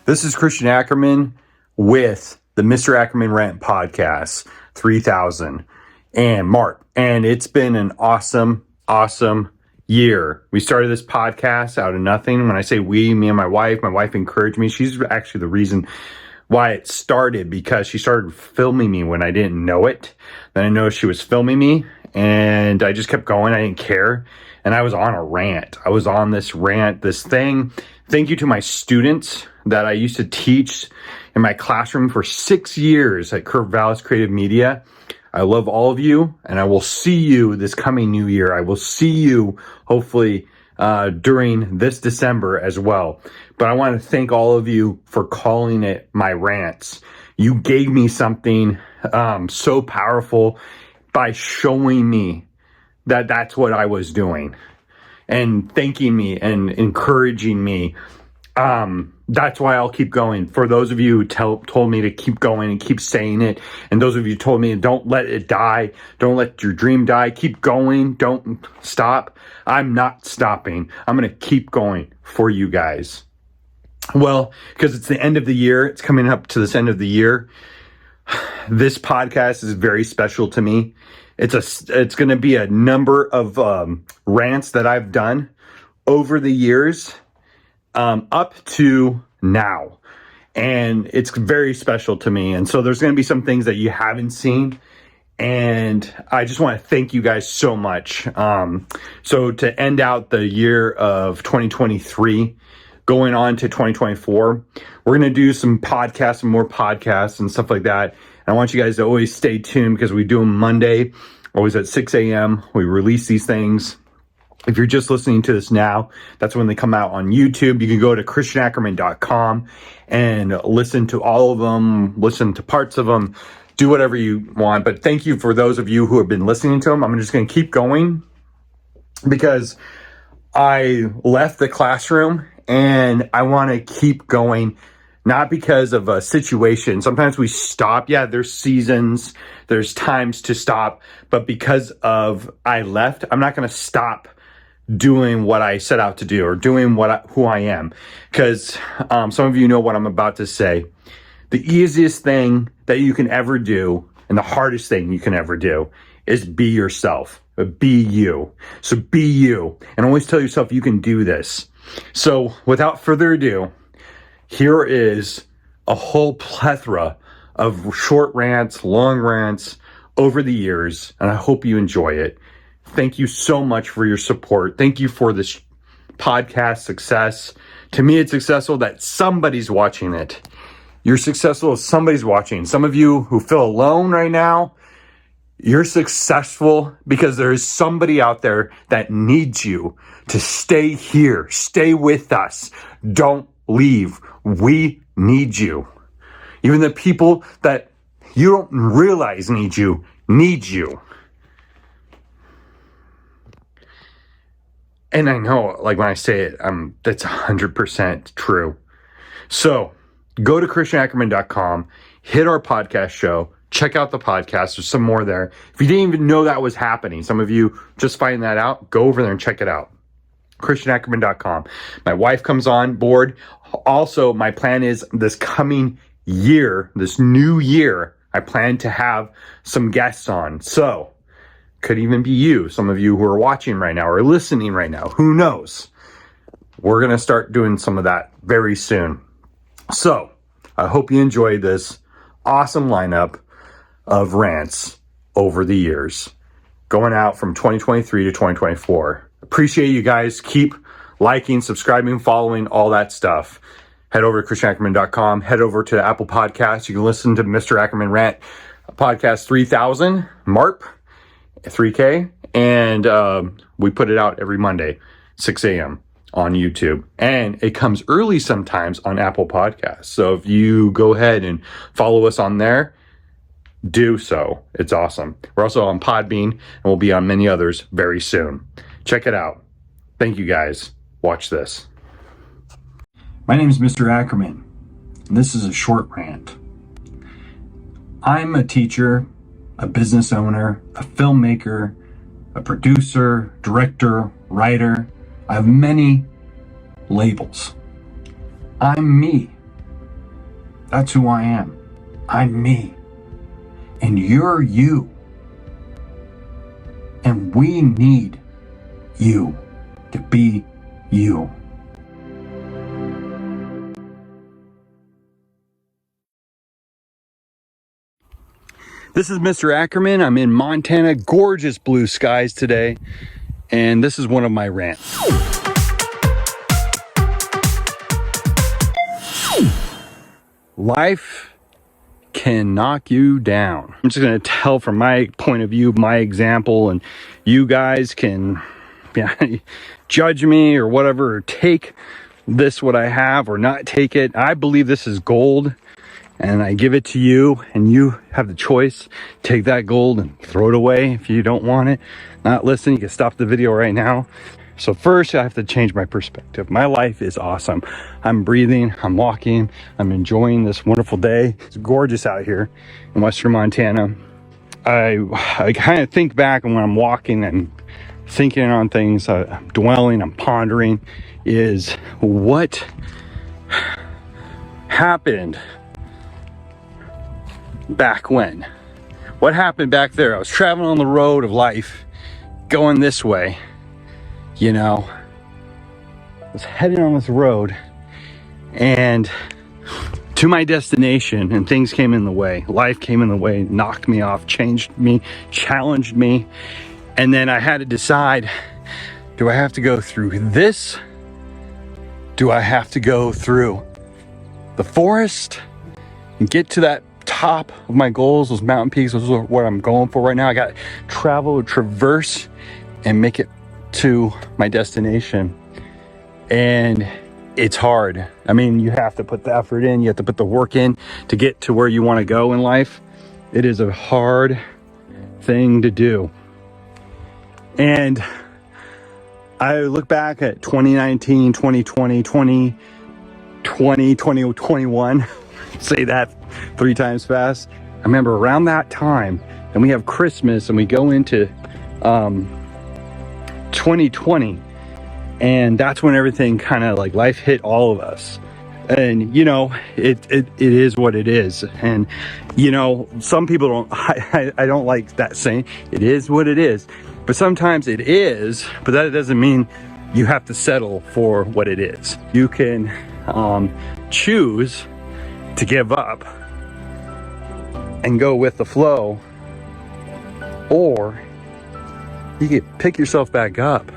This is Christian Ackerman with the Mr. Ackerman Rant podcast 3000 and MARP. And it's been an awesome year. We started this podcast out of nothing. When I say we, me and my wife encouraged me. She's actually the reason why it started, because she started filming me when I didn't know it. Then I noticed she was filming me and I just kept going. I didn't care. And I was on a rant. I was on this rant, this thing. Thank you to my students that I used to teach in my classroom for 6 years at Corvallis Creative Media. I love all of you, and I will see you this coming new year. I will see you hopefully during this December as well. But I want to thank all of you for calling it my rants. You gave me something so powerful by showing me that that's what I was doing and thanking me and encouraging me. That's why I'll keep going. For those of you who told me to keep going and keep saying it, and those of you who told me don't let it die, don't let your dream die, keep going, don't stop. I'm not stopping. I'm going to keep going for you guys. Well, because it's the end of the year, it's coming up to this end of the year. This podcast is very special to me. It's going to be a number of rants that I've done over the years up to now. And it's very special to me. And so there's going to be some things that you haven't seen. And I just want to thank you guys so much. So to end out the year of 2023, going on to 2024, we're going to do some podcasts and more podcasts and stuff like that. And I want you guys to always stay tuned, because we do them Monday, always at 6 a.m. We release these things. If you're just listening to this now, that's when they come out on YouTube. You can go to christianackerman.com and listen to all of them, listen to parts of them, do whatever you want. But thank you for those of you who have been listening to them. I'm just going to keep going, because I left the classroom and I want to keep going. Not because of a situation. Sometimes we stop. Yeah, there's seasons, there's times to stop. But because of I left, I'm not going to stop doing what I set out to do, or doing who I am. Because some of you know what I'm about to say. The easiest thing that you can ever do, and the hardest thing you can ever do, is be yourself. Be you. So be you. And always tell yourself you can do this. So without further ado, here is a whole plethora of short rants, long rants over the years, and I hope you enjoy it. Thank you so much for your support. Thank you for this podcast success. To me, it's successful that somebody's watching it. You're successful if somebody's watching. Some of you who feel alone right now, you're successful because there is somebody out there that needs you to stay here. Stay with us. Don't leave. We need you. Even the people that you don't realize need you. And I know, like, when I say it, that's 100% true. So go to christianackerman.com, hit our podcast show, check out the podcast. There's some more there. If you didn't even know that was happening, some of you just find that out, go over there and check it out. christianackerman.com. My wife comes on board. Also, my plan is this coming year, this new year, I plan to have some guests on. So, could even be you, some of you who are watching right now or listening right now. Who knows? We're going to start doing some of that very soon. So, I hope you enjoyed this awesome lineup of rants over the years, going out from 2023 to 2024. Appreciate you guys. Keep liking, subscribing, following, all that stuff. Head over to christianackerman.com. Head over to Apple Podcasts. You can listen to Mr. Ackerman Rant podcast 3000, MARP3K. And we put it out every Monday, 6 a.m. on YouTube. And it comes early sometimes on Apple Podcasts. So if you go ahead and follow us on there, do so. It's awesome. We're also on Podbean, and we'll be on many others very soon. Check it out. Thank you guys. Watch this. My name is Mr. Ackerman, and this is a short rant. I'm a teacher, a business owner, a filmmaker, a producer, director, writer. I have many labels. I'm me. That's who I am. I'm me. And you're you. And we need you to be you. This is Mr. Ackerman. I'm in Montana. Gorgeous blue skies today. And this is one of my rants. Life can knock you down. I'm just going to tell from my point of view, my example, and you guys can judge me or whatever, or take this, what I have, or not take it. I believe this is gold, and I give it to you, and you have the choice. Take that gold and throw it away if you don't want it. Not listen, you can stop the video right now. So first, I have to change my perspective. My life is awesome. I'm breathing, I'm walking, I'm enjoying this wonderful day. It's gorgeous out here in Western Montana. I kind of think back, and when I'm walking and thinking on things, I'm dwelling, I'm pondering, is what happened back when? What happened back there? I was traveling on the road of life, going this way, you know. I was heading on this road and to my destination, and things came in the way. Life came in the way, knocked me off, changed me, challenged me. And then I had to decide, do I have to go through this? Do I have to go through the forest and get to that top of my goals, those mountain peaks? Those are what I'm going for right now. I got to travel, traverse, and make it to my destination. And it's hard. I mean, you have to put the effort in, you have to put the work in to get to where you want to go in life. It is a hard thing to do. And I look back at 2019, 2020, 2020, 2021, say that 3 times fast. I remember around that time, and we have Christmas, and we go into 2020, and that's when everything kind of like life hit all of us. And you know, it is what it is. And you know, some people don't, I don't like that saying, it is what it is. But sometimes it is, but that doesn't mean you have to settle for what it is. You can choose to give up and go with the flow, or you can pick yourself back up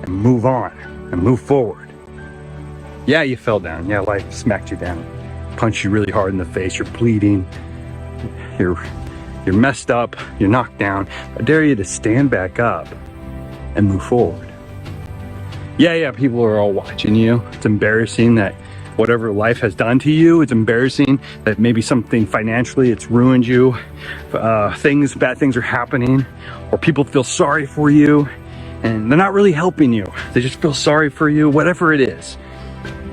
and move on and move forward. Yeah, you fell down. Yeah, life smacked you down, punched you really hard in the face. You're bleeding. You're messed up. You're knocked down. I dare you to stand back up and move forward. Yeah, people are all watching you. It's embarrassing that whatever life has done to you, it's embarrassing that maybe something financially, it's ruined you. Bad things are happening, or people feel sorry for you and they're not really helping you. They just feel sorry for you, whatever it is.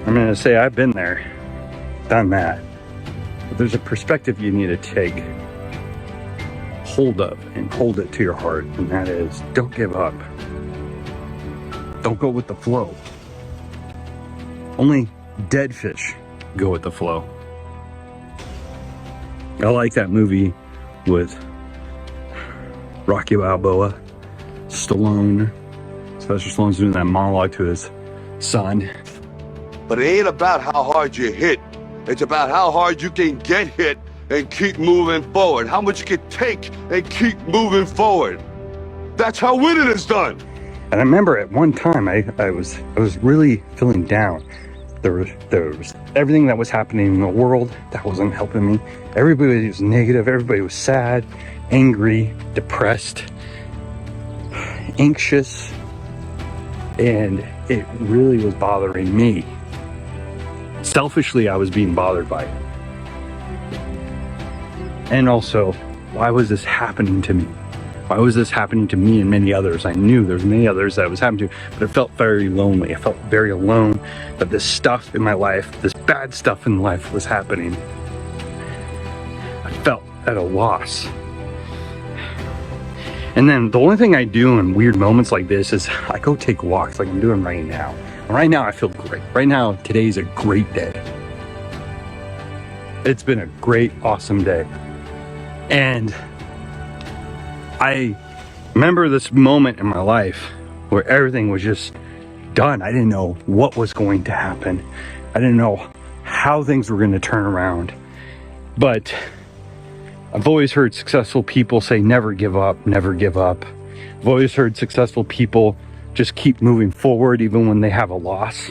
I'm gonna say I've been there, done that. But there's a perspective you need to take hold of and hold it to your heart, and that is, don't give up. Don't go with the flow. Only dead fish go with the flow. I like that movie with Rocky Balboa, Stallone. Sylvester Stallone's doing that monologue to his son. But it ain't about how hard you hit. It's about how hard you can get hit and keep moving forward. How much you can take and keep moving forward. That's how winning is done. And I remember at one time I was really feeling down. There was everything that was happening in the world that wasn't helping me. Everybody was negative. Everybody was sad, angry, depressed, anxious, and it really was bothering me. Selfishly, I was being bothered by it. And also, why was this happening to me? Why was this happening to me and many others? I knew there was many others that it was happening to, but it felt very lonely. I felt very alone that this stuff in my life, this bad stuff in life was happening. I felt at a loss. And then the only thing I do in weird moments like this is I go take walks like I'm doing right now. And right now I feel great. Right now, today's a great day. It's been a great, awesome day. And I remember this moment in my life where everything was just done. I didn't know what was going to happen. I didn't know how things were going to turn around. But I've always heard successful people say, never give up, never give up. I've always heard successful people just keep moving forward even when they have a loss.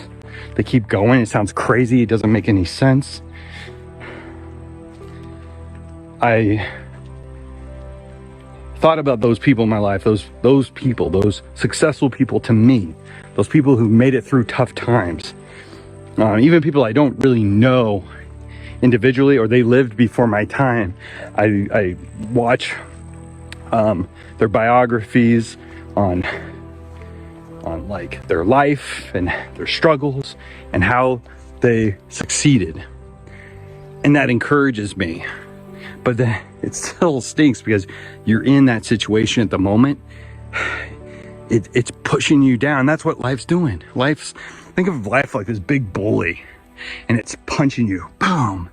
They keep going. It sounds crazy. It doesn't make any sense. I thought about those people in my life, those people, those successful people to me, those people who made it through tough times. Even people I don't really know individually, or they lived before my time. I watch their biographies on like their life and their struggles and how they succeeded, and that encourages me. But then it still stinks because you're in that situation at the moment. It's pushing you down. That's what life's doing. Think of life like this big bully, and it's punching you, boom,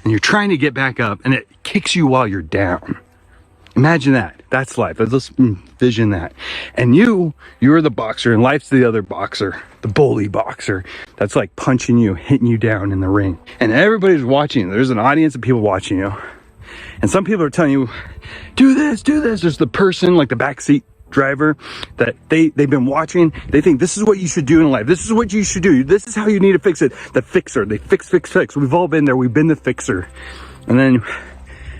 and you're trying to get back up, and it kicks you while you're down. Imagine that. That's life. Let's envision that. And you're the boxer, and life's the other boxer, the bully boxer, that's like punching you, hitting you down in the ring. And everybody's watching. There's an audience of people watching you. And some people are telling you, do this, do this. There's the person, like the backseat driver, that they've been watching. They think this is what you should do in life. This is what you should do. This is how you need to fix it. The fixer. They fix. We've all been there. We've been the fixer. And then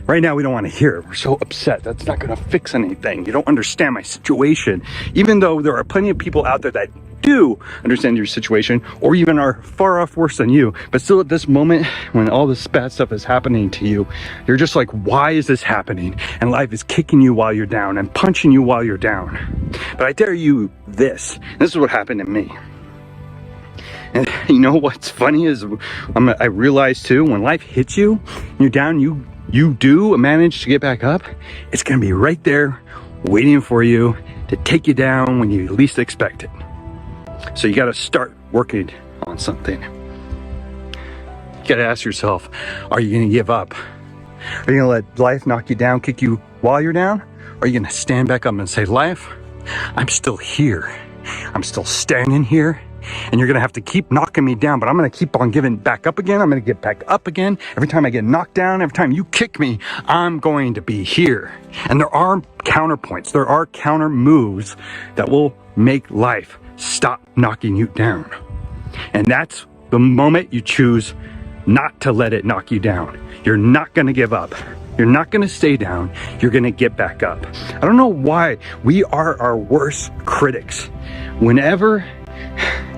right now we don't want to hear it. We're so upset. That's not going to fix anything. You don't understand my situation. Even though there are plenty of people out there that do understand your situation, or even are far off worse than you, but still at this moment when all this bad stuff is happening to you, you're just like, why is this happening? And life is kicking you while you're down and punching you while you're down. But I dare you this is what happened to me. And you know what's funny is I realize too, when life hits you and you're down, you do manage to get back up, it's gonna be right there waiting for you to take you down when you least expect it. So you got to start working on something. You got to ask yourself, are you going to give up? Are you going to let life knock you down, kick you while you're down? Or are you going to stand back up and say, life, I'm still here. I'm still standing here. And you're going to have to keep knocking me down, but I'm going to keep on giving back up again. I'm going to get back up again. Every time I get knocked down, every time you kick me, I'm going to be here. And there are counterpoints. There are counter moves that will make life stop knocking you down. And that's the moment you choose not to let it knock you down. You're not going to give up. You're not going to stay down. You're going to get back up. I don't know why we are our worst critics. Whenever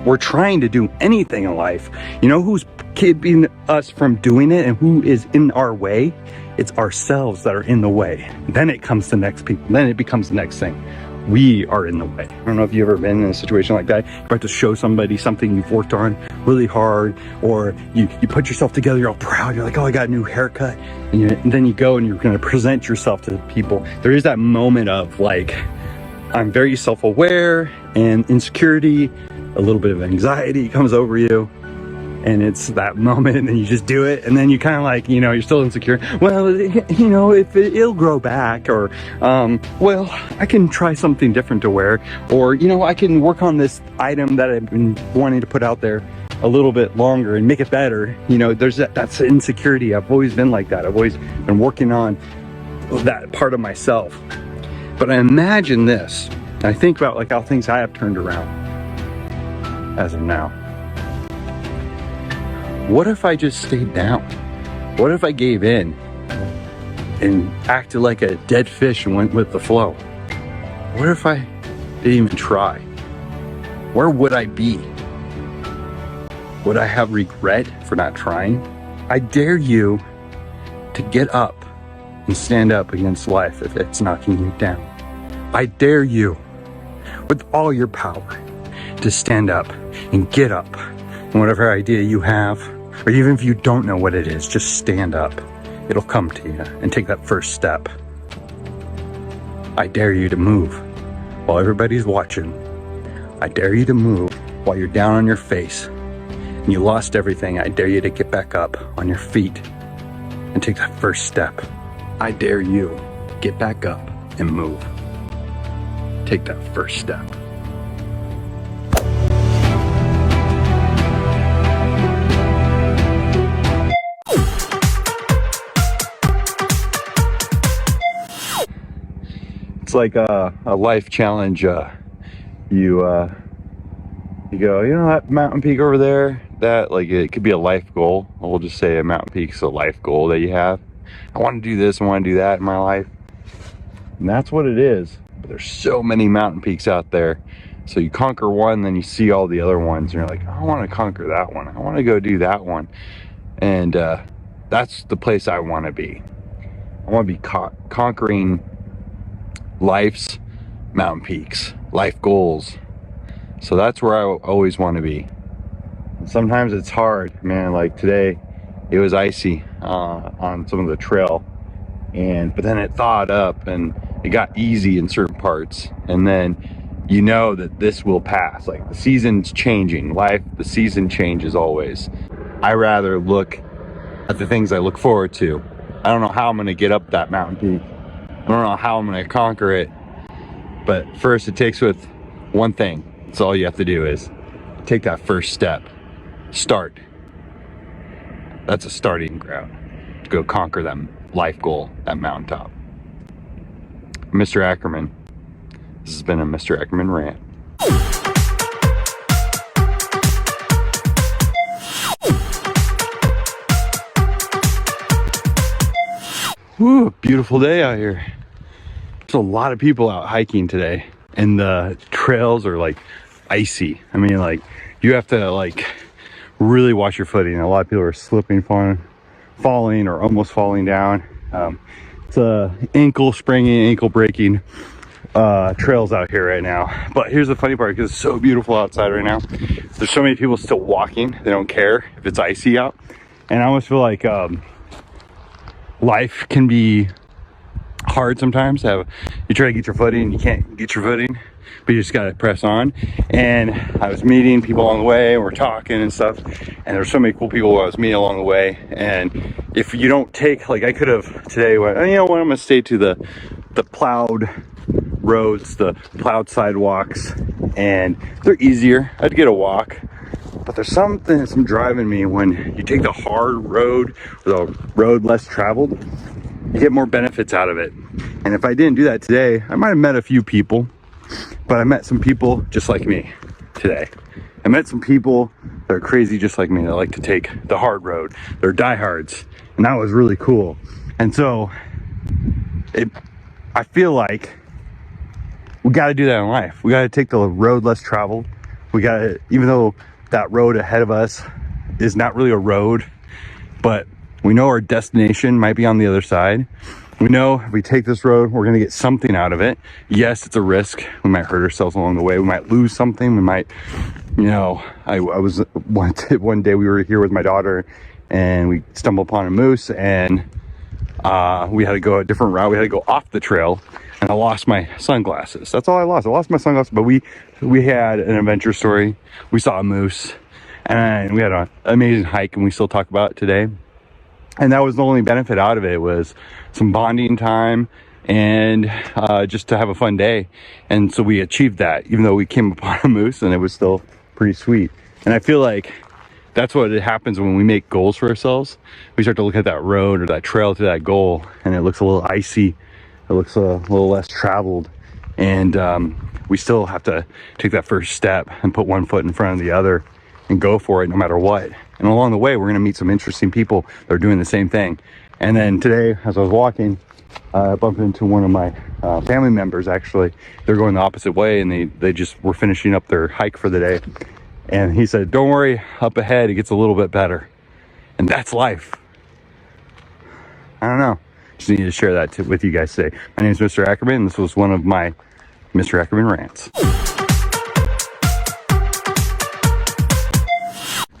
we're trying to do anything in life, you know who's keeping us from doing it and who is in our way? It's ourselves that are in the way. Then it comes to next people. Then it becomes the next thing. We are in the way. I don't know if you've ever been in a situation like that. You're about to show somebody something you've worked on really hard, or you put yourself together, you're all proud, you're like, oh, I got a new haircut. And then you go and you're going to present yourself to people. There is that moment of like, I'm very self-aware, and insecurity, a little bit of anxiety comes over you. And it's that moment, and then you just do it, and then you kind of like, you're still insecure. Well, if it'll grow back, or, well, I can try something different to wear, or, I can work on this item that I've been wanting to put out there a little bit longer and make it better. There's that's insecurity. I've always been like that. I've always been working on that part of myself. But I imagine this, and I think about like how things I have turned around as of now. What if I just stayed down? What if I gave in and acted like a dead fish and went with the flow? What if I didn't even try? Where would I be? Would I have regret for not trying? I dare you to get up and stand up against life if it's knocking you down. I dare you with all your power to stand up and get up. And whatever idea you have, or even if you don't know what it is, just stand up. It'll come to you, and take that first step. I dare you to move while everybody's watching. I dare you to move while you're down on your face and you lost everything. I dare you to get back up on your feet and take that first step. I dare you, get back up and move. Take that first step. It's like a life challenge. You go, you know that mountain peak over there? That, like, it could be a life goal. We'll just say a mountain peak's a life goal that you have. I want to do this, I want to do that in my life. And that's what it is. But there's so many mountain peaks out there. So you conquer one, then you see all the other ones, and you're like, I want to conquer that one. I want to go do that one. And that's the place I want to be. I want to be conquering life's mountain peaks, life goals. So that's where I always want to be. And sometimes it's hard, man. Like today, it was icy on some of the trail, but then it thawed up and it got easy in certain parts. And then you know that this will pass. Like the season's changing. The season changes always. I rather look at the things I look forward to. I don't know how I'm going to get up that mountain peak. I don't know how I'm going to conquer it. But first, it takes with one thing. That's all you have to do is take that first step. Start. That's a starting ground to go conquer that life goal, that mountaintop. Mr. Ackerman. This has been a Mr. Ackerman rant. Woo, beautiful day out here. There's a lot of people out hiking today, and the trails are like icy. I mean, like, you have to like really watch your footing. A lot of people are slipping, falling or almost falling down. It's ankle springing, ankle breaking trails out here right now. But here's the funny part, because it's so beautiful outside right now. There's so many people still walking. They don't care if it's icy out. And I almost feel like life can be hard sometimes. You try to get your footing, you can't get your footing, but you just gotta press on. And I was meeting people along the way, and we're talking and stuff, and there's so many cool people I was meeting along the way. And if you don't take, like, I could have today went, you know what, I'm gonna stay to the plowed roads, the plowed sidewalks, and they're easier. I'd get a walk. But there's something that's driving me when you take the hard road, or the road less traveled, you get more benefits out of it. And if I didn't do that today, I might have met a few people, but I met some people just like me today. I met some people that are crazy just like me, that like to take the hard road. They're diehards, and that was really cool. And so I feel like we got to do that in life. We got to take the road less traveled. We got to, even though that road ahead of us is not really a road, but we know our destination might be on the other side. We know if we take this road, we're going to get something out of it. Yes, it's a risk. We might hurt ourselves along the way. We might lose something. We might, you know, I was one day we were here with my daughter, and we stumbled upon a moose, and we had to go a different route. We had to go off the trail, and I lost my sunglasses. That's all I lost. I lost my sunglasses, but we had an adventure story. We saw a moose, and we had an amazing hike, and we still talk about it today. And that was the only benefit out of it, was some bonding time and just to have a fun day. And so we achieved that, even though we came upon a moose, and it was still pretty sweet. And I feel like that's what happens when we make goals for ourselves. We start to look at that road or that trail to that goal, and it looks a little icy. It looks a little less traveled. And we still have to take that first step and put one foot in front of the other and go for it no matter what. And along the way, we're going to meet some interesting people that are doing the same thing. And then today, as I was walking, I bumped into one of my family members, actually. They're going the opposite way, and they just were finishing up their hike for the day. And he said, don't worry, up ahead, it gets a little bit better. And that's life. I don't know. Just needed to share that with you guys today. My name is Mr. Ackerman, and this was one of my Mr. Ackerman rants.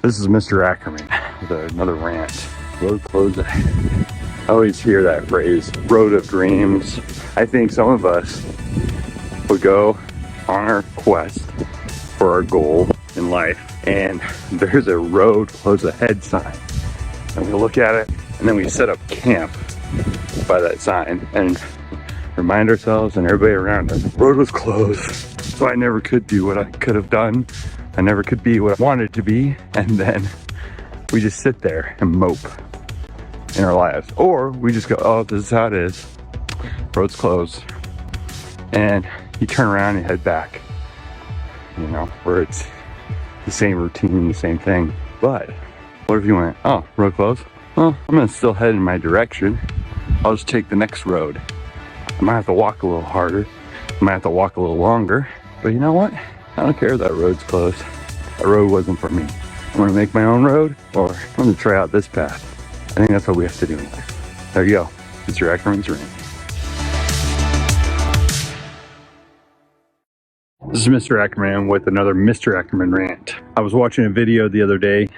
This is Mr. Ackerman with another rant. Road closed ahead. I always hear that phrase, road of dreams. I think some of us would go on our quest for our goal in life, and there's a road closed ahead sign. And we look at it, and And then we set up camp by that sign and remind ourselves and everybody around us, the road was closed. So I never could do what I could have done. I never could be what I wanted to be. And then we just sit there and mope in our lives. Or we just go, oh, this is how it is. Road's closed. And you turn around and head back. You know, where it's the same routine, the same thing. But what if you went, oh, road closed? Well, I'm gonna still head in my direction. I'll just take the next road. I might have to walk a little harder. I might have to walk a little longer. But you know what? I don't care if that road's closed. That road wasn't for me. I'm gonna make my own road, or I'm gonna try out this path. I think that's what we have to do in life. There you go. It's your Ackerman's Rant. This is Mr. Ackerman with another Mr. Ackerman Rant. I was watching a video the other day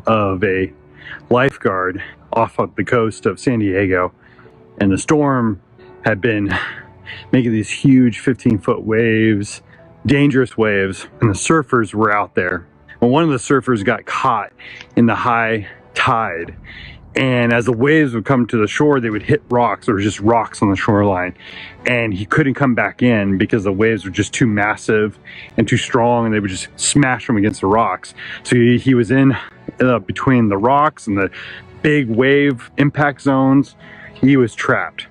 of a lifeguard off of the coast of San Diego, and the storm had been making these huge 15-foot waves, dangerous waves, and the surfers were out there. Well, one of the surfers got caught in the high tide, and as the waves would come to the shore, they would hit rocks. There were just rocks on the shoreline, and he couldn't come back in because the waves were just too massive and too strong, and they would just smash him against the rocks. So he was in between the rocks and the big wave impact zones. He was trapped.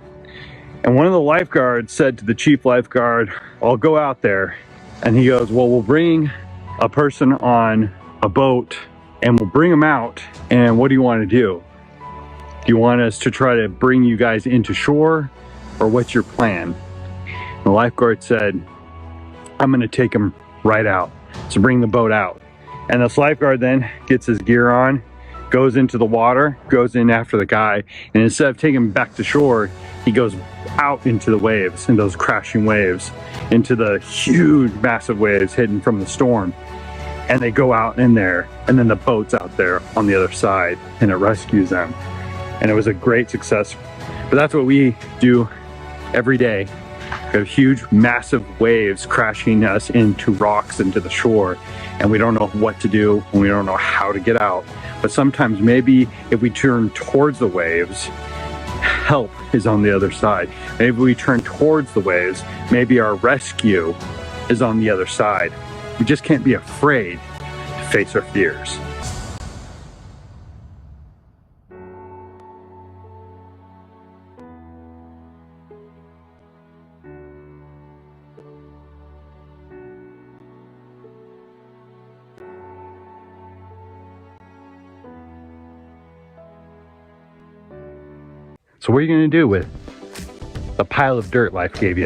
And one of the lifeguards said to the chief lifeguard, I'll go out there. And he goes, well, we'll bring a person on a boat and we'll bring them out. And what do you want to do? Do you want us to try to bring you guys into shore, or what's your plan? The lifeguard said, I'm going to take him right out. So bring the boat out. And this lifeguard then gets his gear on, goes into the water, goes in after the guy, and instead of taking him back to shore, he goes out into the waves, in those crashing waves, into the huge, massive waves hidden from the storm. And they go out in there, and then the boat's out there on the other side, and it rescues them. And it was a great success. But that's what we do every day. We have huge, massive waves crashing us into rocks, into the shore, and we don't know what to do, and we don't know how to get out. But sometimes maybe if we turn towards the waves, help is on the other side. Maybe we turn towards the waves, maybe our rescue is on the other side. We just can't be afraid to face our fears. So what are you going to do with the pile of dirt life gave you?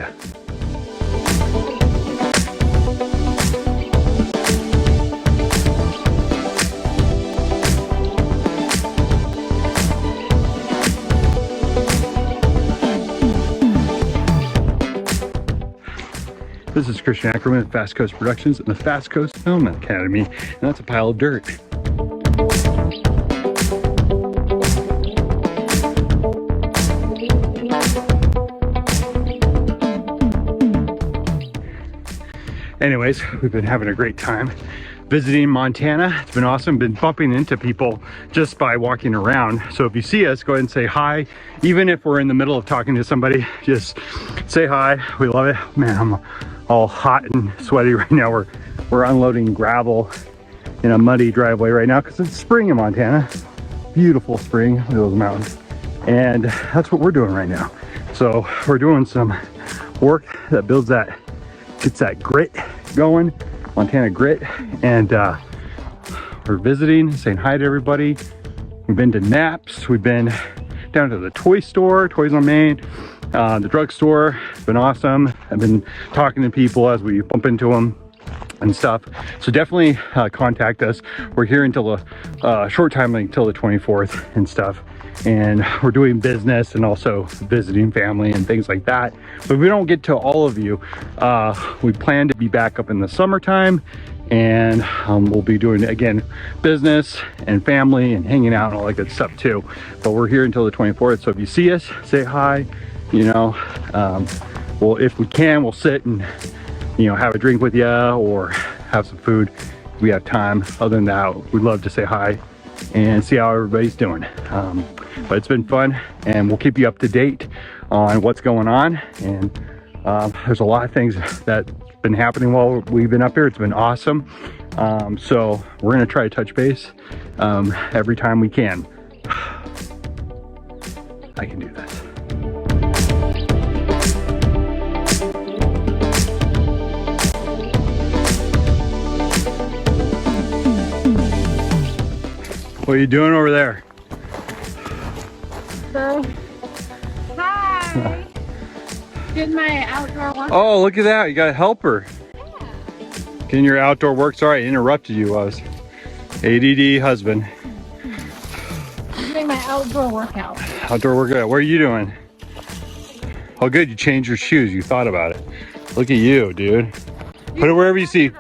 This is Christian Ackerman with Fast Coast Productions and the Fast Coast Film Academy, and that's a pile of dirt. Anyways, we've been having a great time visiting Montana. It's been awesome. Been bumping into people just by walking around. So if you see us, go ahead and say hi. Even if we're in the middle of talking to somebody, just say hi. We love it. Man, I'm all hot and sweaty right now. We're unloading gravel in a muddy driveway right now because it's spring in Montana. Beautiful spring with those mountains. And that's what we're doing right now. So we're doing some work that builds that, gets that grit going, Montana grit, and we're visiting, saying hi to everybody. We've been to Naps, we've been down to the toy store, Toys on Main, the drugstore. It's been awesome. I've been talking to people as we bump into them and stuff. So definitely contact us. We're here until a short time, like until the 24th and stuff. And we're doing business and also visiting family and things like that. But if we don't get to all of you, we plan to be back up in the summertime, and we'll be doing, again, business and family and hanging out and all that good stuff too. But we're here until the 24th. So if you see us, say hi, you know. Well, if we can, we'll sit and, you know, have a drink with you or have some food if we have time. Other than that, we'd love to say hi and see how everybody's doing. But it's been fun, and we'll keep you up to date on what's going on. And there's a lot of things that's been happening while we've been up here. It's been awesome. So we're gonna try to touch base every time we can. I can do this. What are you doing over there? So, hi. Did my outdoor work. Oh, look at that. You got a helper. Yeah. Getting your outdoor work. Sorry, I interrupted you. I was ADD husband. Doing my outdoor workout. Outdoor workout. What are you doing? Oh, good. You changed your shoes. You thought about it. Look at you, dude. Put it wherever you see.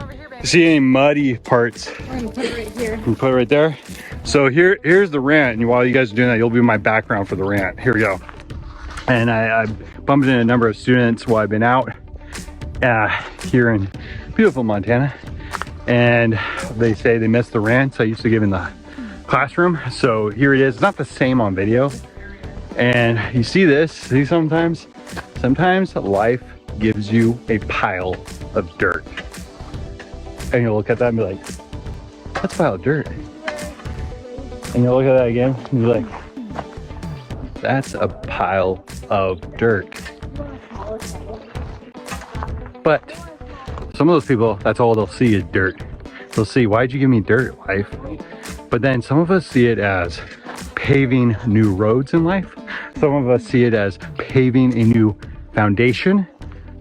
See any muddy parts. We're gonna put it right here. You can put it right there. So here's the rant, and while you guys are doing that, you'll be my background for the rant. Here we go. And I bumped into a number of students while I've been out here in beautiful Montana, and they say they miss the rants I used to give in the classroom. So here it is. It's not the same on video, and you see this. See, sometimes life gives you a pile of dirt, and you'll look at that and be like, that's a pile of dirt. And you'll look at that again and be like, that's a pile of dirt. But some of those people, that's all they'll see is dirt. They'll see, why'd you give me dirt, life? But then some of us see it as paving new roads in life. Some of us see it as paving a new foundation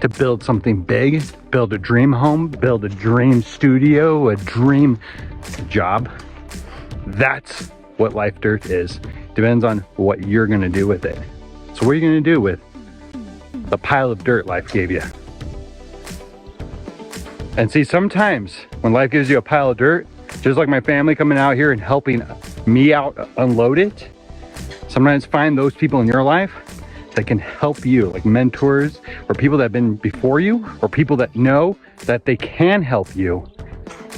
to build something big, build a dream home, build a dream studio, a dream job. That's what life dirt is. Depends on what you're gonna do with it. So what are you gonna do with the pile of dirt life gave you? And see, sometimes when life gives you a pile of dirt, just like my family coming out here and helping me out unload it, sometimes find those people in your life that can help you, like mentors or people that have been before you, or people that know that they can help you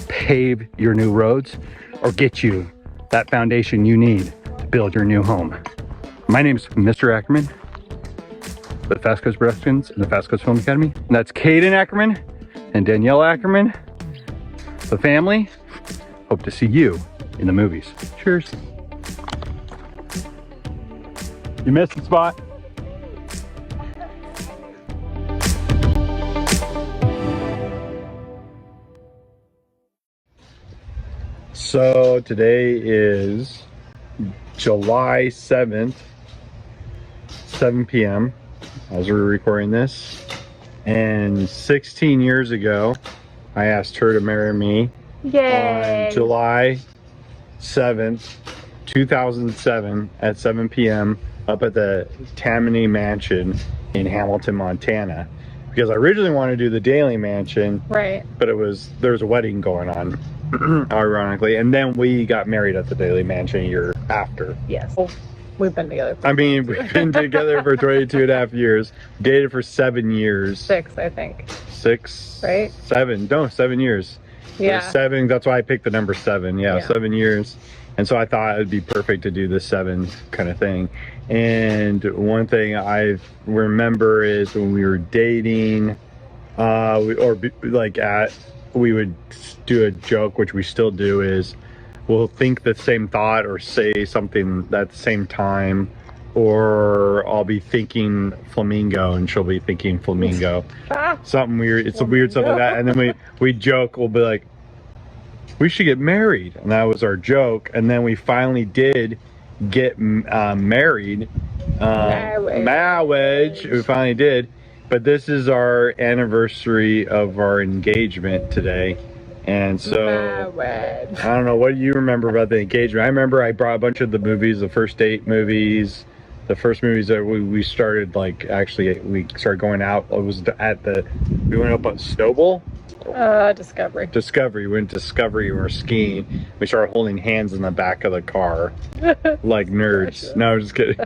pave your new roads or get you that foundation you need to build your new home. My name's Mr. Ackerman with Fast Coast Productions and the Fast Coast Film Academy. And that's Caden Ackerman and Danielle Ackerman, the family. Hope to see you in the movies. Cheers. You missed the spot. So today is July 7th, 7 p.m. as we're recording this. And 16 years ago, I asked her to marry me. Yay. On July 7th, 2007 at 7 p.m. up at the Tammany Mansion in Hamilton, Montana. Because I originally wanted to do the Daly Mansion. Right. But there was a wedding going on. Ironically, and then we got married at the Daly Mansion a year after. Yes. We've been together. I mean, we've been together for 22.5 years. Dated for 7 years. 6, I think. 6, right? 7. No, 7 years. Yeah. 7. That's why I picked the number 7. Yeah, 7 years. And so I thought it'd be perfect to do the 7 kind of thing. And one thing I remember is when we were dating, we would do a joke, which we still do, is we'll think the same thought or say something at the same time, or I'll be thinking flamingo and she'll be thinking flamingo. Something weird. It's a weird something like that. And then we joke, we'll be like, we should get married. And that was our joke. And then we finally did get married. Marriage. We finally did. But this is our anniversary of our engagement today. And so, I don't know, what do you remember about the engagement? I remember I brought a bunch of the movies, the first date movies, the first movies that we started, like, actually, we started going out. It was we went up on Snowball. Discovery. We went to Discovery, we were skiing. We started holding hands in the back of the car, like nerds. No, I'm just kidding.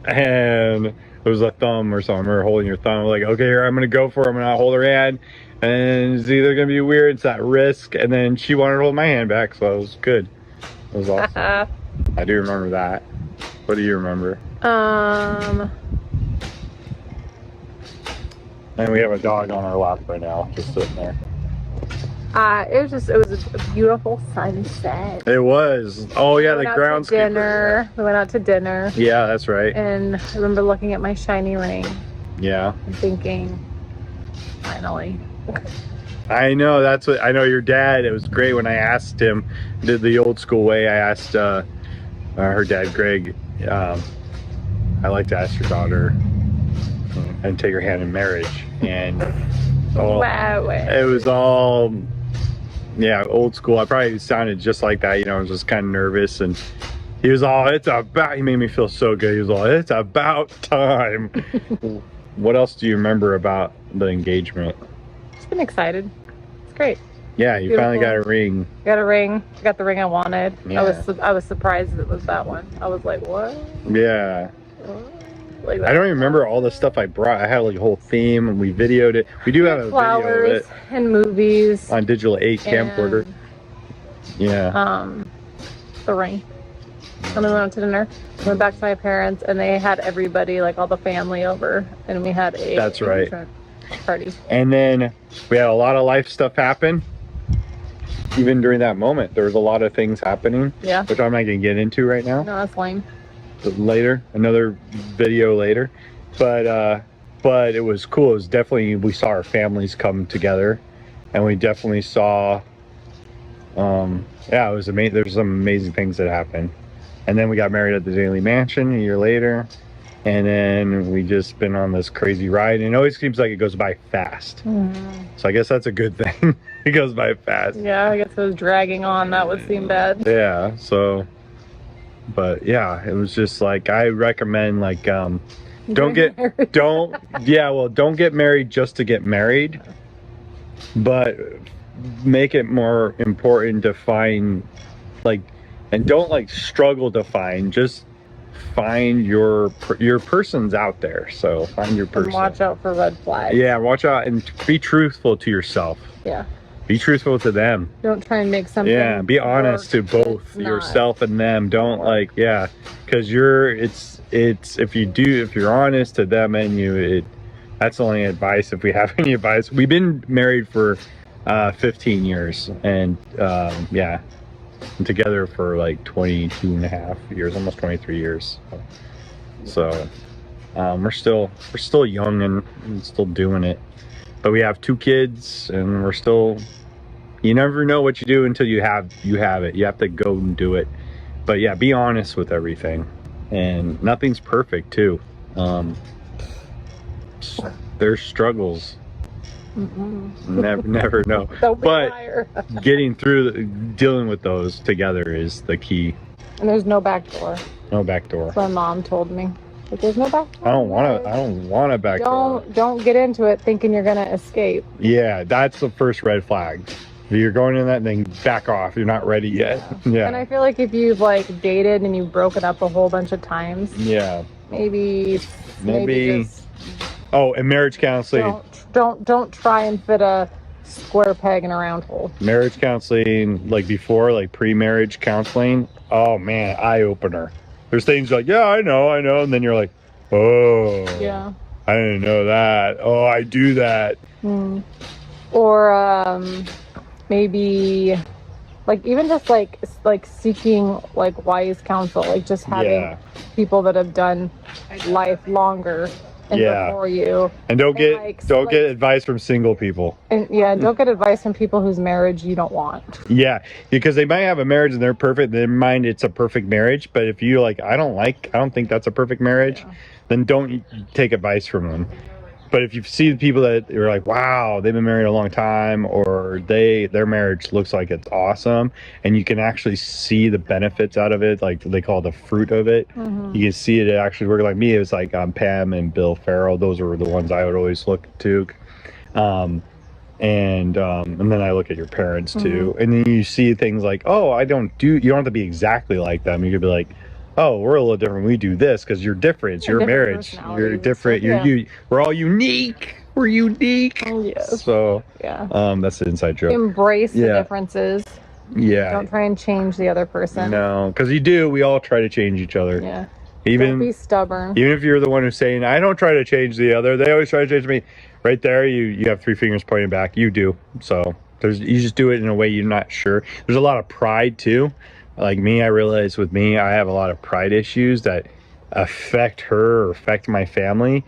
And it was a thumb or something. We were holding your thumb. We're like, okay, here, I'm gonna go for it. I'm gonna hold her hand. And it's either gonna be weird, it's at risk. And then she wanted to hold my hand back, so it was good. It was awesome. I do remember that. What do you remember? And we have a dog on our lap right now, just sitting there. It was a beautiful sunset. It was. Oh yeah, the groundskeeper. Dinner. We went out to dinner. Yeah, that's right. And I remember looking at my shiny ring. Yeah. And thinking, finally. I know, that's what I know. Your dad, it was great when I asked him, did the old school way. I asked her dad, Greg, I like to ask your daughter and take her hand in marriage. And it was all, yeah, old school. I probably sounded just like that, I was just kind of nervous. And he was all, he made me feel so good. He was all, it's about time. What else do you remember about the engagement? Just been excited. It's great. Yeah, you finally got a ring. Got a ring. Got the ring I wanted. Yeah. I was surprised it was that one. I was like, what? Yeah. Like I don't even remember all the stuff I brought. I had like a whole theme and we videoed it. We do have a video of it. And movies. On digital 8 camcorder. Yeah. The ring. And then we went to dinner. Went back to my parents and they had everybody, like all the family over. And we had a That's right. Party. And then we had a lot of life stuff happen. Even during that moment, there was a lot of things happening. Yeah. Which I'm not going to get into right now. No, that's lame. Later, another video later. But it was cool. It was definitely, we saw our families come together. And we definitely saw, yeah, it was amazing. There's some amazing things that happened. And then we got married at the Daily Mansion a year later. And then we just been on this crazy ride, and it always seems like it goes by fast. Mm-hmm. So I guess that's a good thing. It goes by fast. Yeah, I guess it was dragging on. That would seem bad. Yeah. So, but yeah, it was just like, I recommend like, don't get married just to get married, but make it more important to find like, and don't like struggle to find, just find your person's out there. So find your person. And watch out for red flags. Yeah, watch out and be truthful to yourself. Yeah. Be truthful to them. Don't try and make something. Yeah, be honest to both yourself and them. Don't like, yeah, because if you're honest to them and you, that's the only advice. If we have any advice, we've been married for 15 years and yeah. And together for like 22 and a half years, almost 23 years. So we're still young and still doing it, but we have 2 kids and we're still, you never know what you do until you have it. You have to go and do it. But yeah, be honest with everything, and nothing's perfect too. There's struggles. Never know. But getting through dealing with those together is the key. And there's no back door. No back door. That's what my mom told me. But there's no back door. I don't want a back door. Don't get into it thinking you're gonna escape. Yeah, that's the first red flag. If you're going in that thing, back off. You're not ready yet. Yeah. And I feel like if you've like dated and you've broken up a whole bunch of times, yeah, maybe just, oh, and marriage counseling. Don't try and fit a square peg in a round hole. Marriage counseling, like before, like pre-marriage counseling. Oh man, eye opener. There's things like, yeah, I know, and then you're like, oh, yeah, I didn't know that. Oh, I do that. Or maybe like even just like seeking like wise counsel, like just having people that have done life longer before you. And don't get advice from single people. And don't get advice from people whose marriage you don't want. Yeah, because they might have a marriage and they're perfect. In their mind, it's a perfect marriage. But if you like, I don't think that's a perfect marriage, then don't take advice from them. But if you see the people that are like, wow, they've been married a long time, or their marriage looks like it's awesome, and you can actually see the benefits out of it, like they call it the fruit of it. Mm-hmm. You can see it actually working. Like me, it was like Pam and Bill Farrell. Those were the ones I would always look to. And then I look at your parents too, and then you see things like, oh, you don't have to be exactly like them. You could be like, oh, we're a little different. We do this because you're different. It's your marriage. You're different. We're all unique. We're unique. Oh, yes. So that's an inside joke. Embrace the differences. Yeah. Don't try and change the other person. No, because we all try to change each other. Yeah. Don't be stubborn. Even if you're the one who's saying, I don't try to change the other, they always try to change me. Right there, you have 3 fingers pointing back. You do. So you just do it in a way you're not sure. There's a lot of pride too. Like me, I realize with me, I have a lot of pride issues that affect her or affect my family.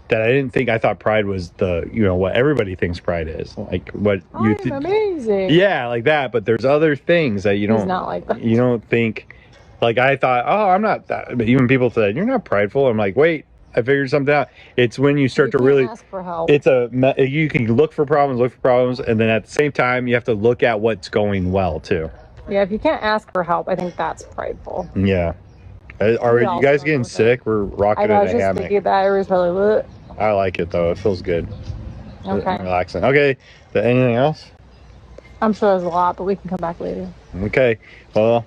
That I thought pride was what everybody thinks pride is. Like what you I'm amazing. Yeah, like that. But there's other things that you don't. He's not like that. You don't think. Like I thought, oh, I'm not that. But even people said, you're not prideful. I'm like, wait, I figured something out. It's when you start to really ask for help. You can look for problems, and then at the same time, you have to look at what's going well too. Yeah, if you can't ask for help, I think that's prideful. Yeah. Are you guys getting sick? We're rocking in a hammock. I was just thinking that. It was really. I like it though. It feels good. Okay. Relaxing. Okay. Anything else? I'm sure there's a lot, but we can come back later. Okay. Well,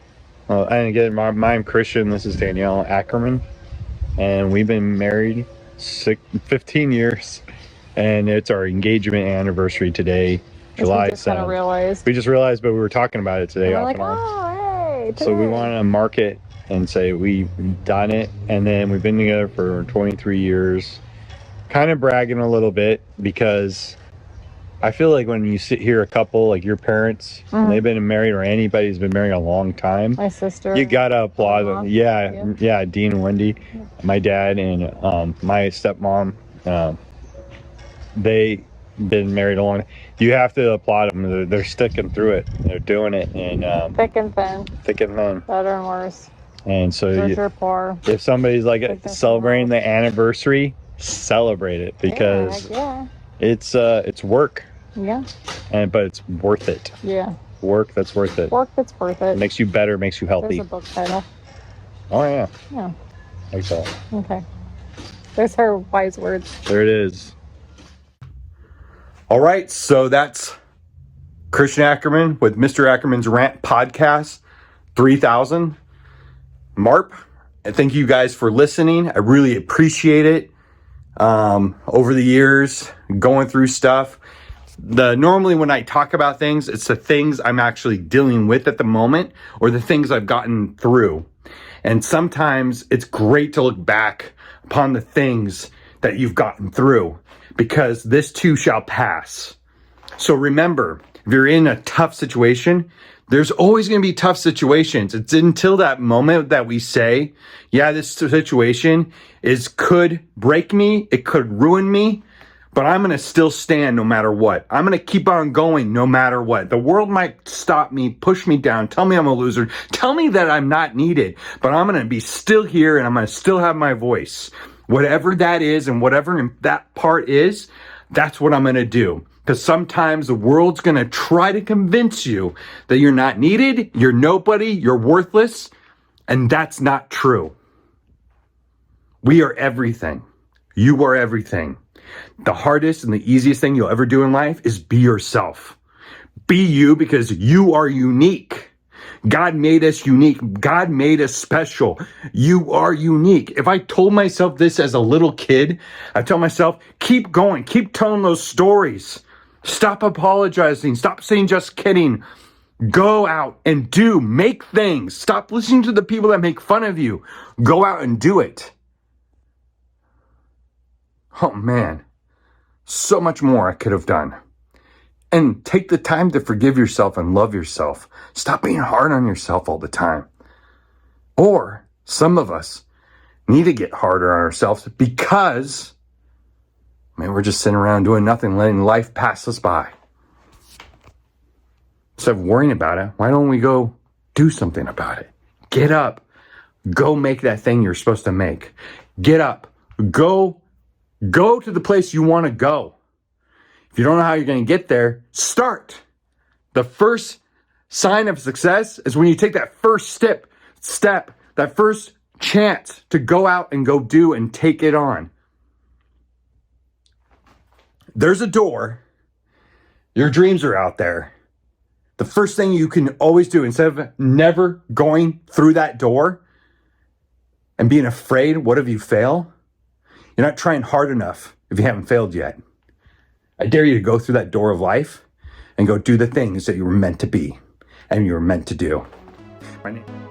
and again, I'm Christian. This is Danielle Ackerman, and we've been married 15 years, and it's our engagement anniversary today, July 7th. We just realized, but we were talking about it today. We're like, oh, hey. Today. So we want to mark it and say we've done it, and then we've been together for 23 years. Kind of bragging a little bit because I feel like when you sit here, a couple like your parents, and they've been married, or anybody who's been married a long time, my sister, you gotta applaud them. Yeah, Dean and Wendy, my dad and my stepmom, they been married a long time. You have to applaud them. They're sticking through it. They're doing it, and thick and thin, better and worse. And so poor. If somebody's like celebrating the anniversary, celebrate it because it's work. Yeah. But it's worth it. Yeah. Work that's worth it. Work that's worth it. Makes you better, makes you healthy. There's a book title. Oh yeah. Yeah. Like that. Okay. There's her wise words. There it is. All right, so that's Christian Ackerman with Mr. Ackerman's Rant podcast 3000. MARP. And thank you guys for listening. I really appreciate it. Over the years, going through stuff. Normally when I talk about things, it's the things I'm actually dealing with at the moment or the things I've gotten through. And sometimes it's great to look back upon the things that you've gotten through because this too shall pass. So remember, if you're in a tough situation, there's always going to be tough situations. It's until that moment that we say, yeah, this situation could break me. It could ruin me, but I'm going to still stand no matter what. I'm going to keep on going no matter what. The world might stop me, push me down, tell me I'm a loser, tell me that I'm not needed, but I'm going to be still here and I'm going to still have my voice. Whatever that is and whatever that part is, that's what I'm going to do. Because sometimes the world's going to try to convince you that you're not needed, you're nobody, you're worthless, and that's not true. We are everything. You are everything. The hardest and the easiest thing you'll ever do in life is be yourself. Be you because you are unique. God made us unique. God made us special. You are unique. If I told myself this as a little kid, I tell myself, keep going, keep telling those stories. Stop apologizing. Stop saying just kidding. Go out and make things. Stop listening to the people that make fun of you. Go out and do it. Oh man, so much more I could have done. And take the time to forgive yourself and love yourself. Stop being hard on yourself all the time. Or some of us need to get harder on ourselves because we're just sitting around doing nothing, letting life pass us by. Instead of worrying about it, why don't we go do something about it? Get up. Go make that thing you're supposed to make. Get up. Go to the place you want to go. If you don't know how you're going to get there, start. The first sign of success is when you take that first step, that first chance to go out and go do and take it on. There's a door. Your dreams are out there. The first thing you can always do, instead of never going through that door and being afraid, what if you fail? You're not trying hard enough if you haven't failed yet. I dare you to go through that door of life and go do the things that you were meant to be. and you were meant to do. My name